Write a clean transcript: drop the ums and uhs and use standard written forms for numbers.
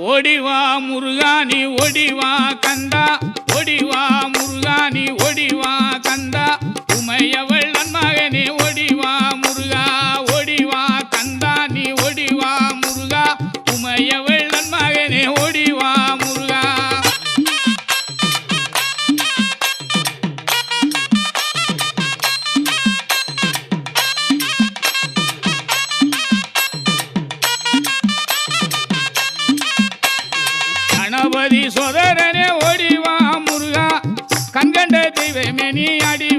ஓடிவா முருகானி ஓடிவா கந்தா ஓடிவா முருகானி ஓடிவா கந்தா உமையவள் நன்மகனே ஓடிவா முருகா ஓடிவா கந்தா நீ ஓடிவா முருகா உமையவள் நன்மகனே ஓடிவா முருகா கணபதி சோதரனே ஓடிவா முருகா கண்கண்ட தெய்வமே நீ அடி